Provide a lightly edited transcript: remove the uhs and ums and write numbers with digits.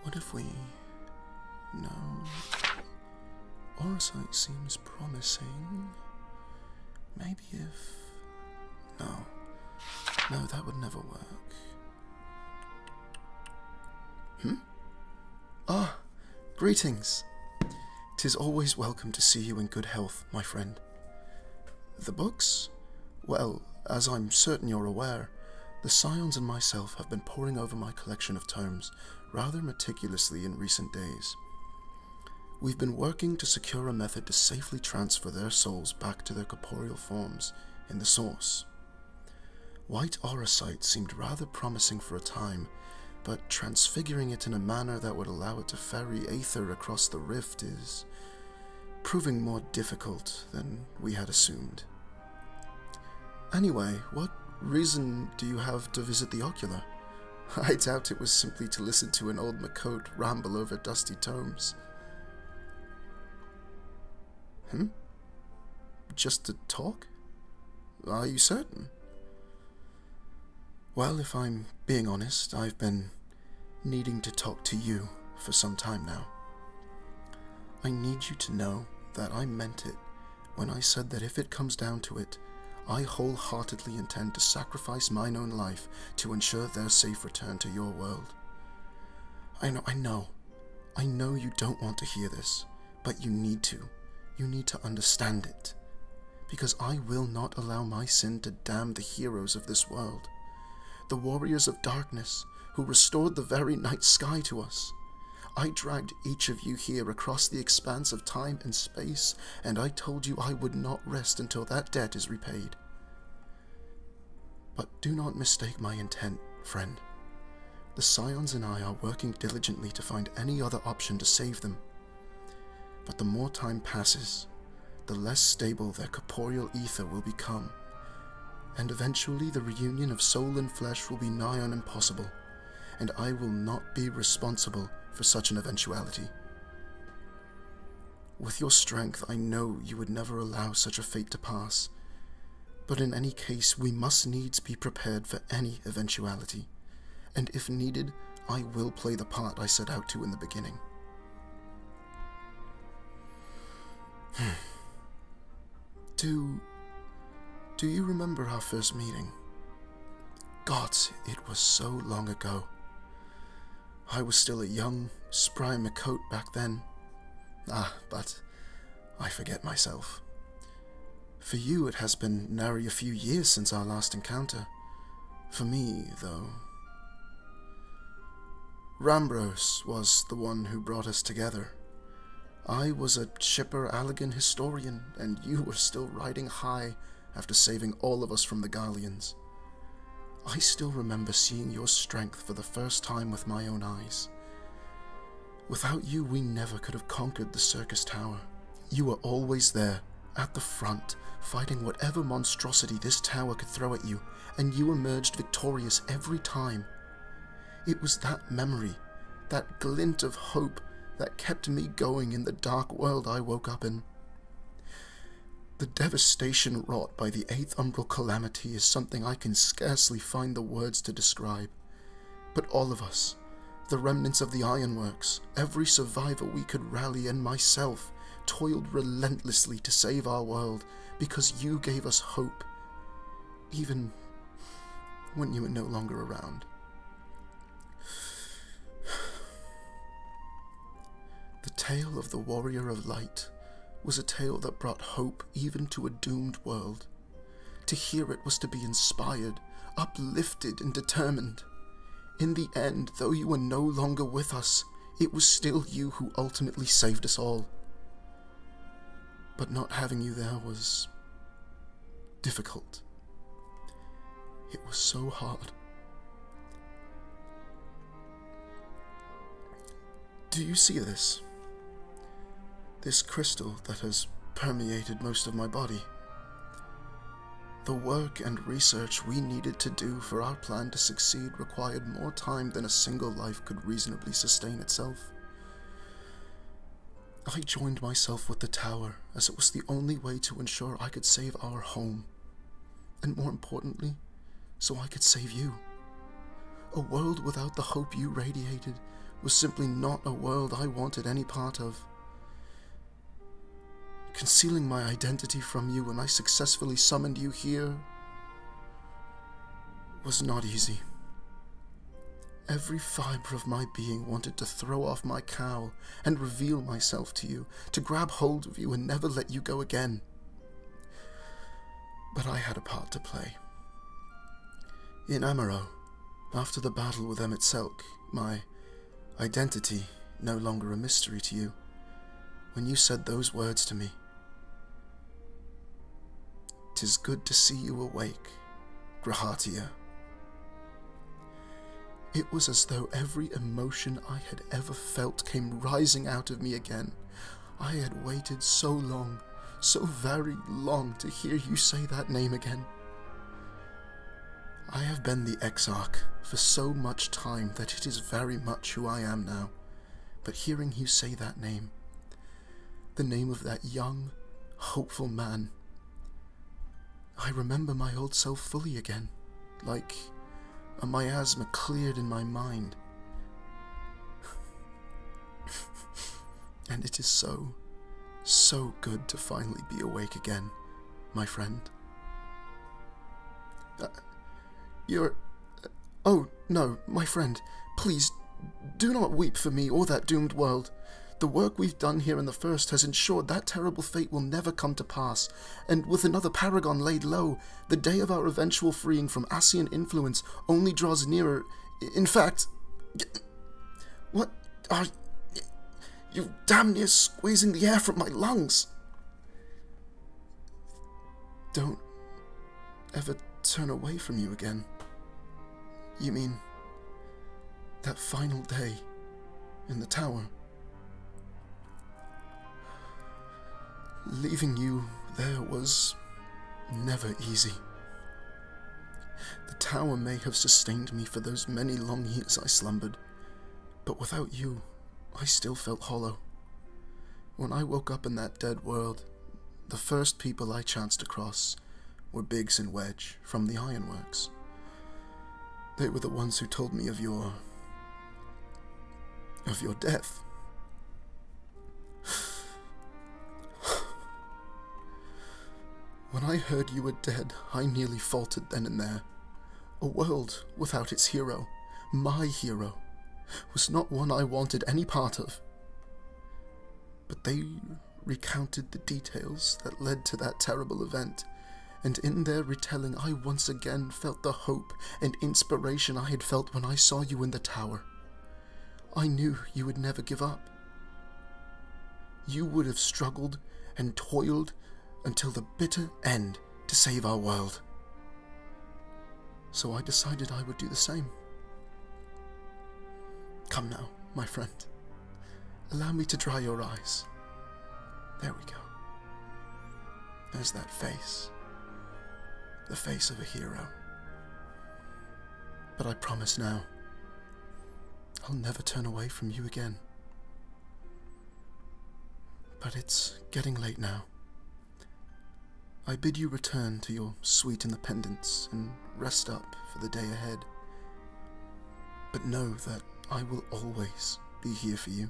What if we... No. Orosite seems promising. Maybe if... No. No, that would never work. Ah, greetings. 'Tis always welcome to see you in good health, my friend. The books? Well, as I'm certain you're aware, the Scions and myself have been poring over my collection of tomes rather meticulously in recent days. We've been working to secure a method to safely transfer their souls back to their corporeal forms in the source. White Orosite seemed rather promising for a time, but transfiguring it in a manner that would allow it to ferry Aether across the rift is proving more difficult than we had assumed. Anyway, what reason do you have to visit the Ocular? I doubt it was simply to listen to an old Makote ramble over dusty tomes. Just to talk? Are you certain? Well, if I'm being honest, I've been needing to talk to you for some time now. I need you to know that I meant it when I said that if it comes down to it, I wholeheartedly intend to sacrifice mine own life to ensure their safe return to your world. I know you don't want to hear this, but you need to. You need to understand it. Because I will not allow my sin to damn the heroes of this world. The warriors of darkness who restored the very night sky to us. I dragged each of you here across the expanse of time and space, and I told you I would not rest until that debt is repaid. But do not mistake my intent, friend. The Scions and I are working diligently to find any other option to save them. But the more time passes, the less stable their corporeal ether will become, and eventually the reunion of soul and flesh will be nigh on impossible, and I will not be responsible for such an eventuality. With your strength, I know you would never allow such a fate to pass, but in any case, we must needs be prepared for any eventuality, and if needed, I will play the part I set out to in the beginning. Do you remember our first meeting? God, it was so long ago. I was still a young, spry Makote back then. But I forget myself. For you, it has been nary a few years since our last encounter. For me, though... Rambros was the one who brought us together. I was a Shipper Allagan historian, and you were still riding high after saving all of us from the Garleans. I still remember seeing your strength for the first time with my own eyes. Without you, we never could have conquered the Circus Tower. You were always there, at the front, fighting whatever monstrosity this tower could throw at you, and you emerged victorious every time. It was that memory, that glint of hope, that kept me going in the dark world I woke up in. The devastation wrought by the 8th Umbral Calamity is something I can scarcely find the words to describe. But all of us, the remnants of the Ironworks, every survivor we could rally, and myself, toiled relentlessly to save our world, because you gave us hope, even when you were no longer around. The tale of the Warrior of Light was a tale that brought hope even to a doomed world. To hear it was to be inspired, uplifted, and determined. In the end, though you were no longer with us, it was still you who ultimately saved us all. But not having you there was difficult. It was so hard. Do you see this? This crystal that has permeated most of my body. The work and research we needed to do for our plan to succeed required more time than a single life could reasonably sustain itself. I joined myself with the tower, as it was the only way to ensure I could save our home. And more importantly, so I could save you. A world without the hope you radiated was simply not a world I wanted any part of. Concealing my identity from you when I successfully summoned you here was not easy. Every fiber of my being wanted to throw off my cowl and reveal myself to you, to grab hold of you and never let you go again. But I had a part to play. In Amaro, after the battle with Emmett Selk, my identity no longer a mystery to you. When you said those words to me, "'Tis good to see you awake, Grahatia." It was as though every emotion I had ever felt came rising out of me again. I had waited so long, so very long, to hear you say that name again. I have been the Exarch for so much time that it is very much who I am now, but hearing you say that name, the name of that young, hopeful man, I remember my old self fully again, like a miasma cleared in my mind. And it is so, so good to finally be awake again, my friend. Oh, no, my friend, please, do not weep for me or that doomed world. The work we've done here in the First has ensured that terrible fate will never come to pass, and with another paragon laid low, the day of our eventual freeing from Ascian influence only draws nearer. In fact, what are you damn near squeezing the air from my lungs? Don't ever turn away from you again. You mean that final day in the tower? Leaving you there was never easy. The tower may have sustained me for those many long years I slumbered, but without you, I still felt hollow. When I woke up in that dead world, the first people I chanced across were Biggs and Wedge from the Ironworks. They were the ones who told me of your death. When I heard you were dead, I nearly faltered then and there. A world without its hero, my hero, was not one I wanted any part of. But they recounted the details that led to that terrible event, and in their retelling I once again felt the hope and inspiration I had felt when I saw you in the tower. I knew you would never give up. You would have struggled and toiled until the bitter end to save our world. So I decided I would do the same. Come now, my friend. Allow me to dry your eyes. There we go. There's that face. The face of a hero. But I promise now, I'll never turn away from you again. But it's getting late now. I bid you return to your sweet independence and rest up for the day ahead. But know that I will always be here for you.